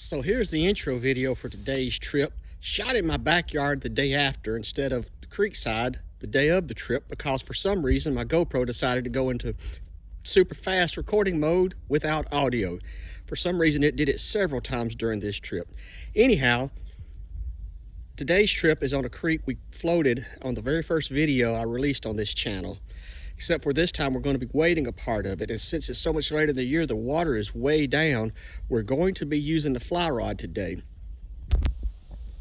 So here's the intro video for today's trip. Shot in my backyard the day after instead of the creek side the day of the trip because for some reason my GoPro decided to go into super fast recording mode without audio. For some reason it did it several times during this trip. Anyhow, today's trip is on a creek we floated on the very first video I released on this channel. Except for this time we're going to be wading a part of it, and since it's so much later in the year the water is way down, we're going to be using the fly rod today.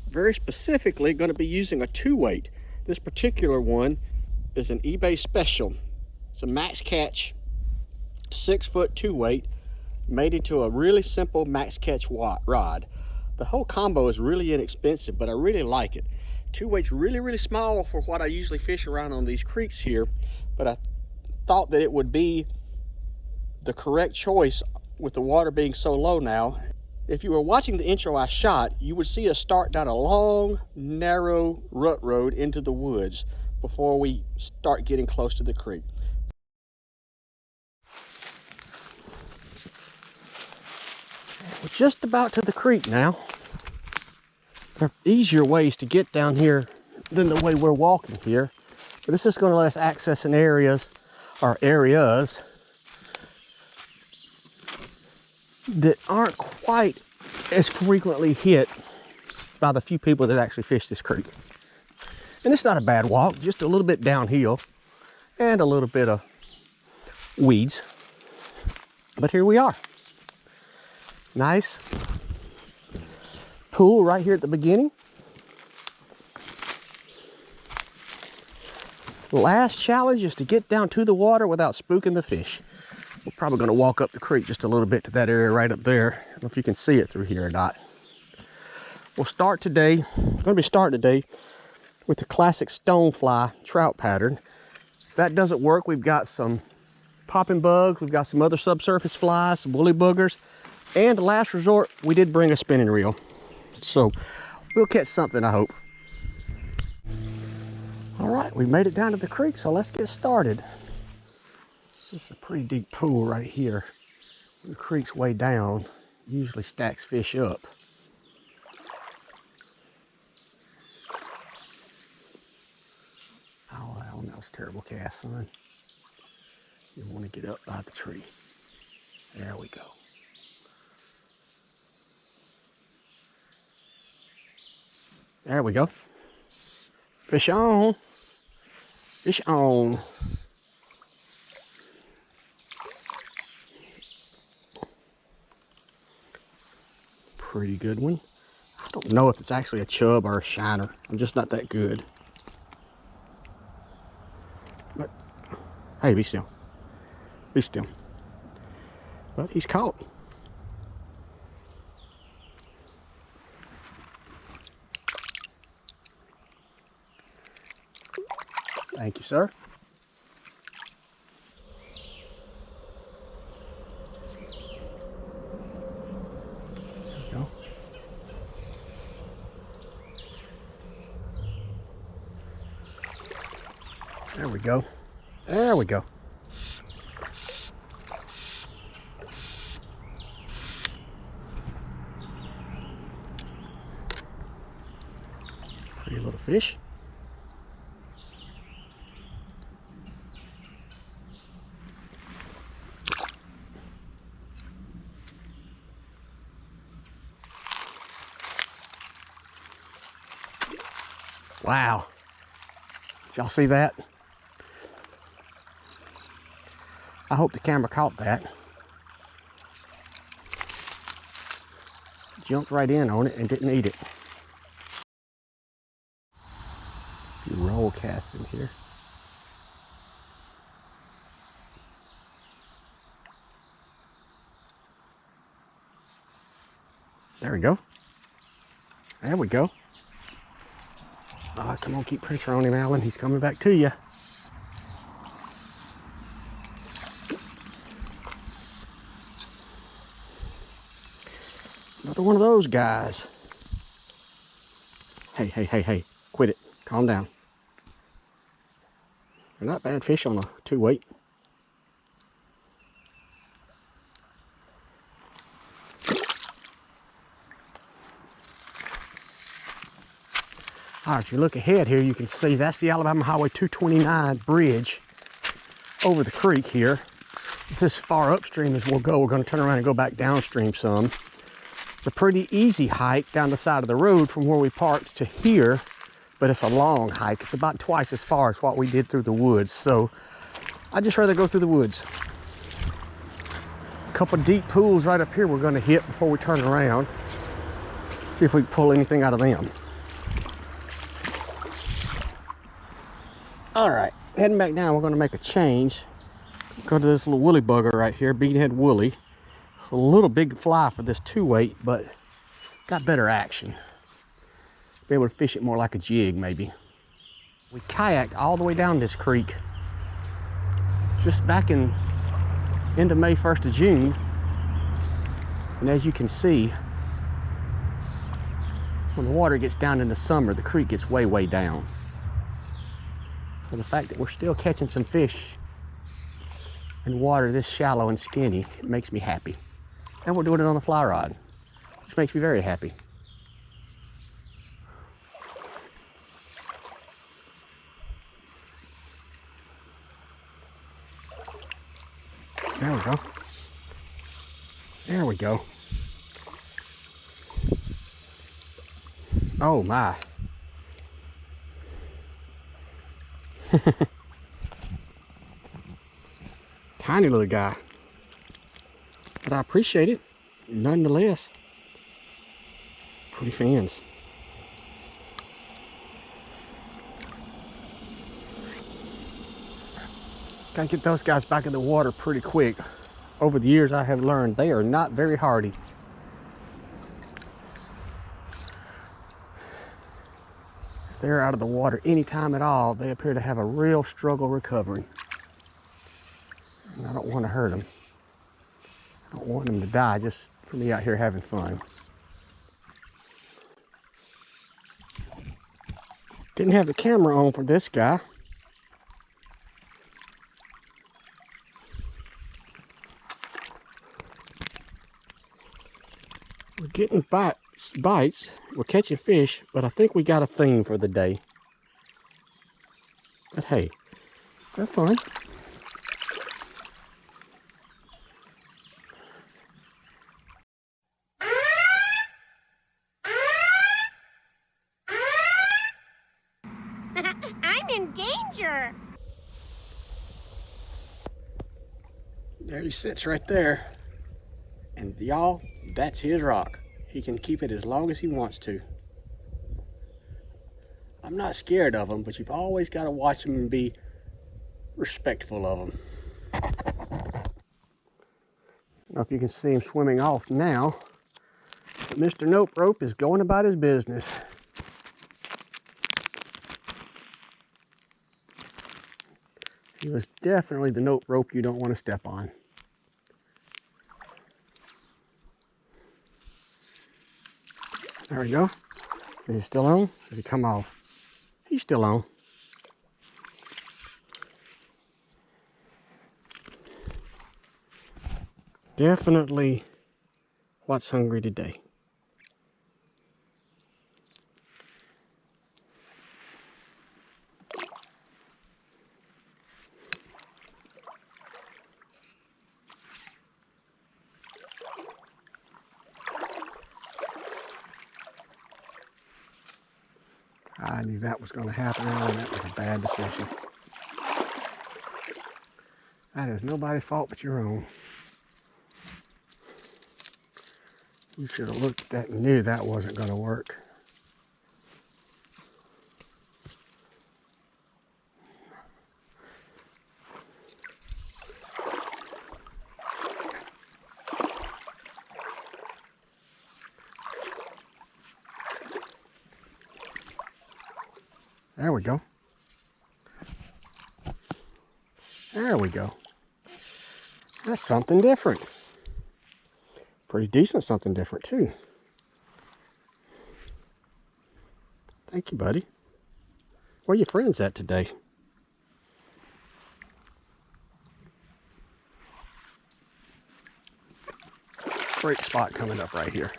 Very specifically going to be using a 2-weight. This particular one is an eBay special. It's a max catch 6-foot 2-weight made into a really simple max catch rod. The whole combo is really inexpensive, but I really like it. 2-weight's really small for what I usually fish around on these creeks here, but I thought that it would be the correct choice with the water being so low now. If you were watching the intro I shot, you would see us start down a long, narrow rut road into the woods before we start getting close to the creek. We're just about to the creek now. There are easier ways to get down here than the way we're walking here. But this is going to let us access an areas that aren't quite as frequently hit by the few people that actually fish this creek. And it's not a bad walk, just a little bit downhill and a little bit of weeds. But here we are. Nice pool right here at the beginning. The last challenge is to get down to the water without spooking the fish. We're probably going to walk up the creek just a little bit to that area right up there. I don't know if you can see it through here or not. We'll start today, going to be starting today with the classic stonefly trout pattern. If that doesn't work, we've got some popping bugs, we've got some other subsurface flies, some woolly boogers, and last resort, we did bring a spinning reel. So we'll catch something, I hope. All right, we made it down to the creek, so let's get started. This is a pretty deep pool right here. When the creek's way down, usually stacks fish up. Oh, that was a terrible cast, son. You want to get up by the tree. There we go. There we go. Fish on. Fish on. Pretty good one. I don't know if it's actually a chub or a shiner. I'm just not that good. But, hey, be still. Be still. But he's caught. Thank you, sir. There we go. There we go. Pretty little fish. Wow. Did y'all see that? I hope the camera caught that. Jumped right in on it and didn't eat it. A few roll casts in here. There we go. There we go. Come on, keep pressure on him, Alan. He's coming back to you. Another one of those guys. Hey. Quit it. Calm down. They're not bad fish on a 2-weight. All right, if you look ahead here, you can see that's the Alabama Highway 229 bridge over the creek here. This is as far upstream as we'll go. We're going to turn around and go back downstream some. It's a pretty easy hike down the side of the road from where we parked to here, but it's a long hike. It's about twice as far as what we did through the woods, so I'd just rather go through the woods. A couple deep pools right up here we're going to hit before we turn around. See if we can pull anything out of them. All right, heading back down, we're going to make a change. Go to this little woolly bugger right here, beadhead woolly. A little big fly for this 2-weight, but got better action. Be able to fish it more like a jig, maybe. We kayaked all the way down this creek just back in end of May, 1st of June. And as you can see, when the water gets down in the summer, the creek gets way, way down. So the fact that we're still catching some fish in water this shallow and skinny, it makes me happy. And we're doing it on the fly rod, which makes me very happy. There we go. There we go. Oh my. Tiny little guy. But I appreciate it, nonetheless. Pretty fins. Gotta get those guys back in the water pretty quick. Over the years I have learned they are not very hardy. If they're out of the water any time at all, they appear to have a real struggle recovering. And I don't want to hurt them. I don't want them to die just for me out here having fun. Didn't have the camera on for this guy. We're getting bites, we're catching fish, but I think we got a theme for the day. But hey, they're fun. I'm in danger. There he sits right there. And y'all, that's his rock. He can keep it as long as he wants to. I'm not scared of him, but you've always got to watch him and be respectful of him. I don't know if you can see him swimming off now, but Mr. Nope Rope is going about his business. He was definitely the nope rope you don't want to step on. There we go. Is he still on? Did he come off? He's still on. Definitely what's hungry today. I knew that was going to happen, and that was a bad decision. That is nobody's fault but your own. You should have looked at that and knew that wasn't going to work. There we go. There we go. That's something different. Pretty decent something different too. Thank you, buddy. Where your friends at today? Great spot coming up right here.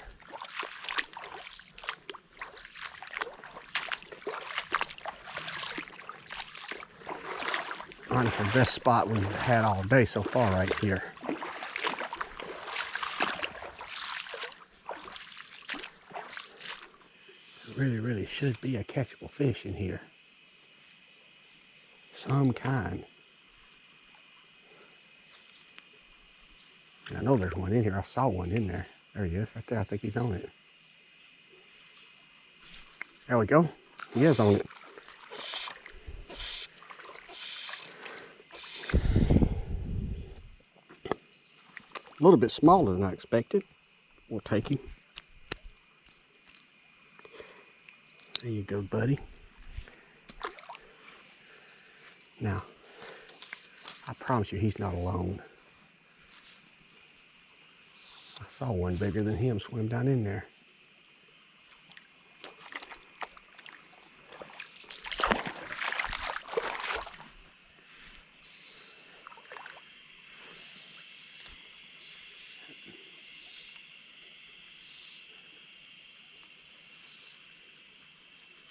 Honestly, the best spot we've had all day so far right here. Really should be a catchable fish in here. Some kind. I know there's one in here. I saw one in there. There he is, right there. I think he's on it. There we go. He is on it. A little bit smaller than I expected. We'll take him. There you go, buddy. Now, I promise you he's not alone. I saw one bigger than him swim down in there.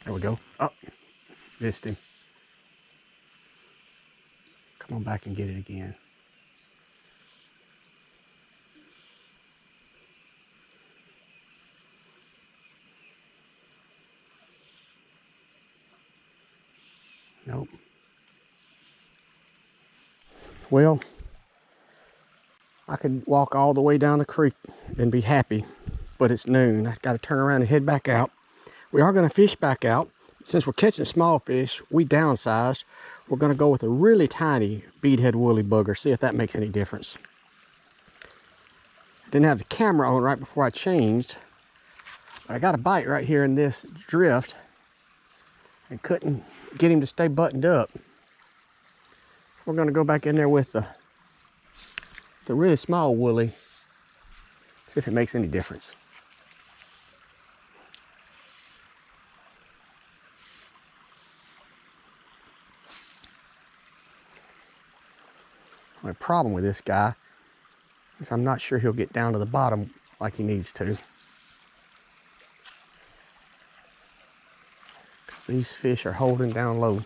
There we go. Oh, missed him. Come on back and get it again. Nope. Well, I could walk all the way down the creek and be happy, but it's noon. I got to turn around and head back out. We are going to fish back out. Since we're catching small fish, we downsized. We're going to go with a really tiny beadhead woolly bugger, see if that makes any difference. I didn't have the camera on right before I changed. I got a bite right here in this drift and couldn't get him to stay buttoned up. We're going to go back in there with the really small woolly, see if it makes any difference. The problem with this guy is I'm not sure he'll get down to the bottom like he needs to. These fish are holding down low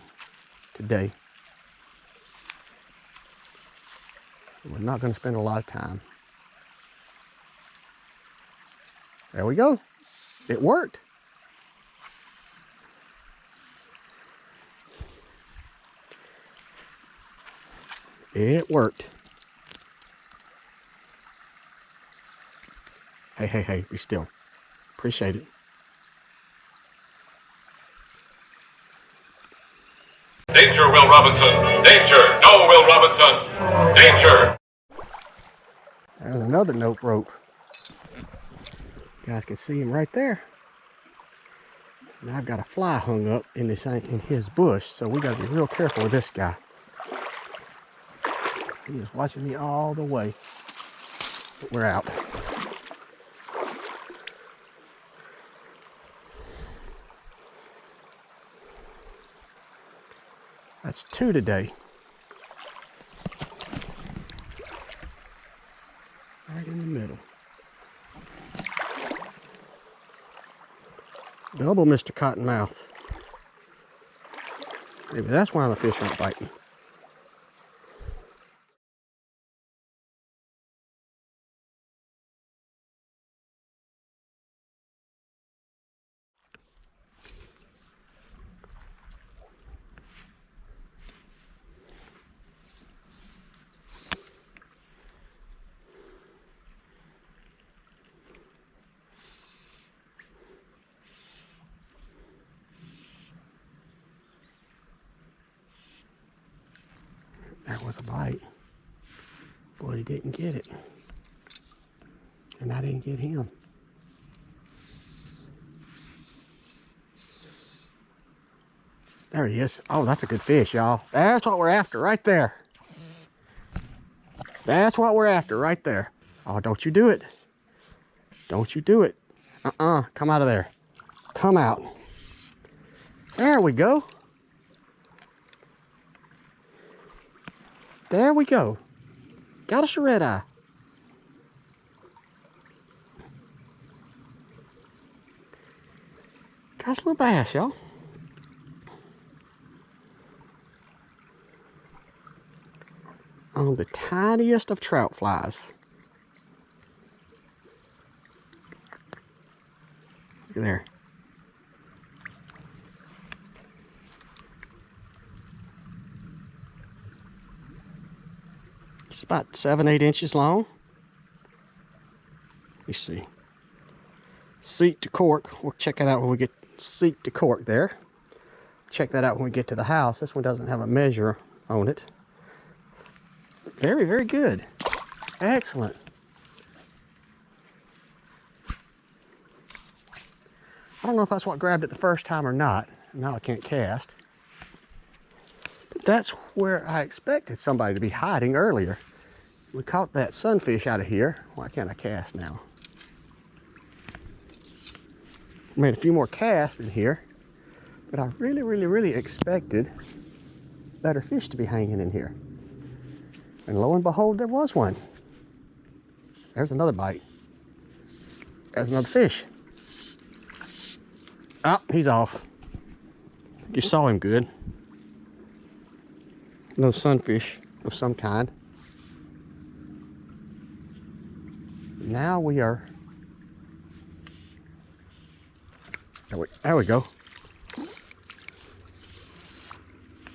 today. We're not going to spend a lot of time. There we go. It worked. It worked. Hey, be still. Appreciate it. Danger, Will Robinson! Danger! No, Will Robinson! Danger! There's another note rope. You guys can see him right there. And I've got a fly hung up in his bush, so we got to be real careful with this guy. He is watching me all the way. But we're out. That's 2 today. Right in the middle. Double Mr. Cottonmouth. Maybe that's why the fish aren't biting. That was a bite, but he didn't get it, and I didn't get him. There he is. Oh, that's a good fish, y'all. That's what we're after right there. That's what we're after right there. Oh, don't you do it. Don't you do it. Come out of there. Come out. There we go. There we go. Got us a red eye. Got us a little bass, y'all. on the tiniest of trout flies. Look at there. It's about 7-8 inches long. Let me see. Seat to cork. We'll check that out when we get seat to cork there. Check that out when we get to the house. This one doesn't have a measure on it. Very, very good. Excellent. I don't know if that's what grabbed it the first time or not. Now I can't cast. But that's where I expected somebody to be hiding earlier. We caught that sunfish out of here. Why can't I cast now? Made a few more casts in here, but I really expected better fish to be hanging in here. And lo and behold, there was one. There's another bite. There's another fish. Oh, he's off. You saw him good. Another sunfish of some kind. Now we are... There we go.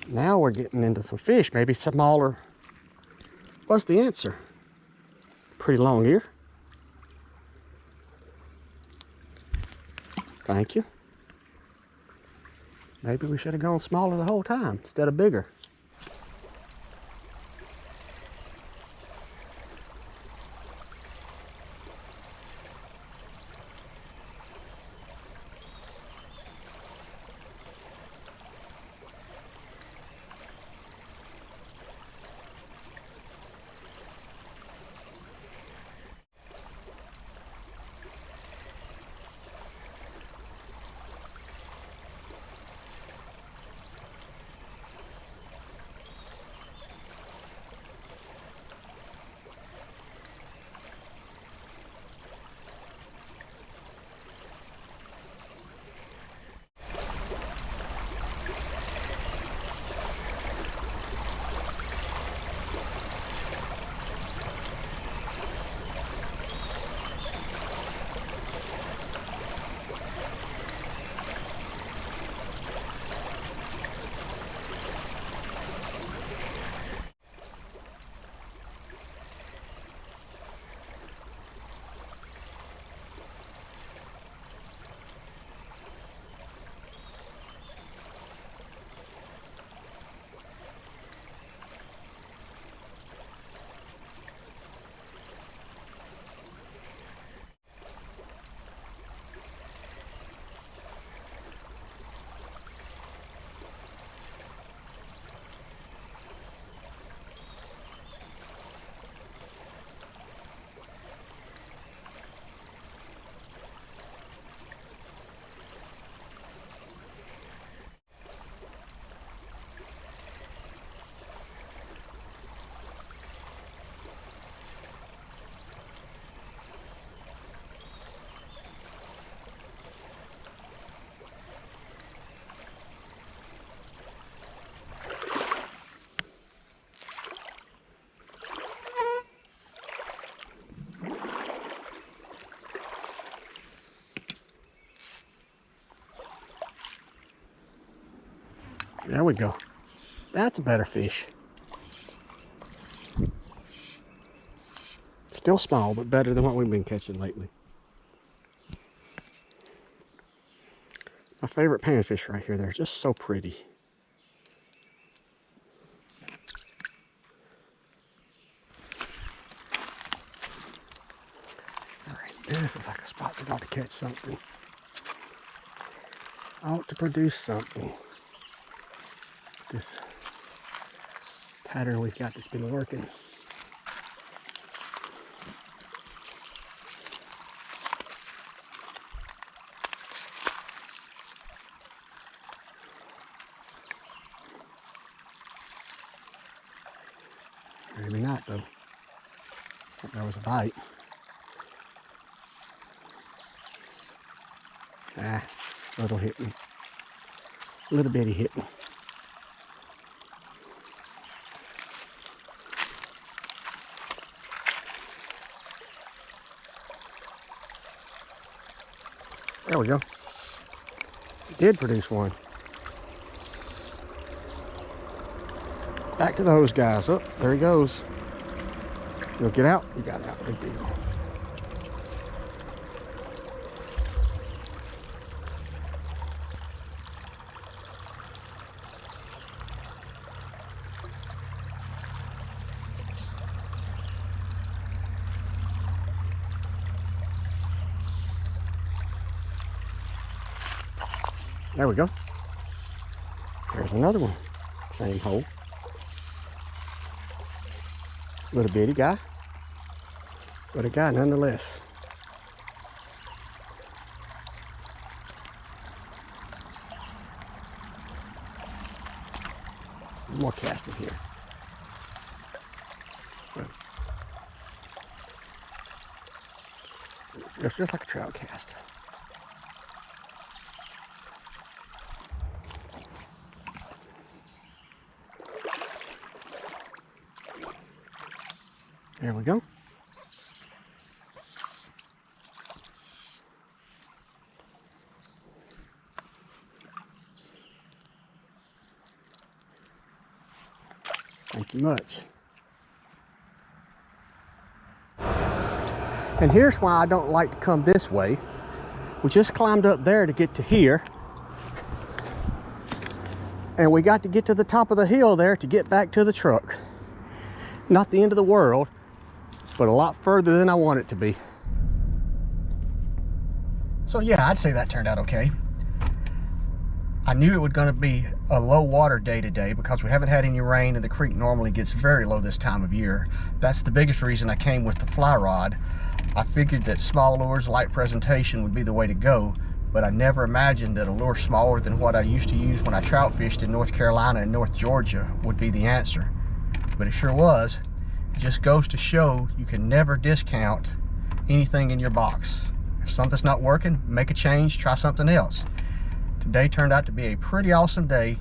Now we're getting into some fish, maybe smaller. What's the answer? Pretty long ear. Thank you. Maybe we should have gone smaller the whole time instead of bigger. There we go. That's a better fish. Still small, but better than what we've been catching lately. My favorite panfish right here. They're just so pretty. Alright, this is like a spot that ought to catch something. Ought to produce something. This pattern we've got that's been working. Maybe not though. Thought there was a bite. Ah, little hitting. Little bitty hitting. There we go. It did produce one. Back to those guys. Oh, there he goes. You'll get out? You got out. Big deal. There we go. There's another one. Same hole. Little bitty guy. But a guy nonetheless. More casting here. It's just like a trout cast. There we go. Thank you much. And here's why I don't like to come this way. We just climbed up there to get to here. And we got to get to the top of the hill there to get back to the truck. Not the end of the world, but a lot further than I want it to be. So yeah, I'd say that turned out okay. I knew it was going to be a low water day today because we haven't had any rain and the creek normally gets very low this time of year. That's the biggest reason I came with the fly rod. I figured that small lures, light presentation would be the way to go, but I never imagined that a lure smaller than what I used to use when I trout fished in North Carolina and North Georgia would be the answer. But it sure was. It just goes to show you can never discount anything in your box. If something's not working, make a change, try something else. Today turned out to be a pretty awesome day.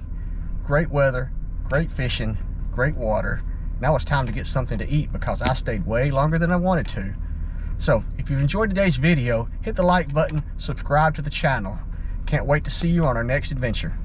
Great weather, great fishing, great water. Now it's time to get something to eat because I stayed way longer than I wanted to. So if you've enjoyed today's video, hit the like button, subscribe to the channel. Can't wait to see you on our next adventure.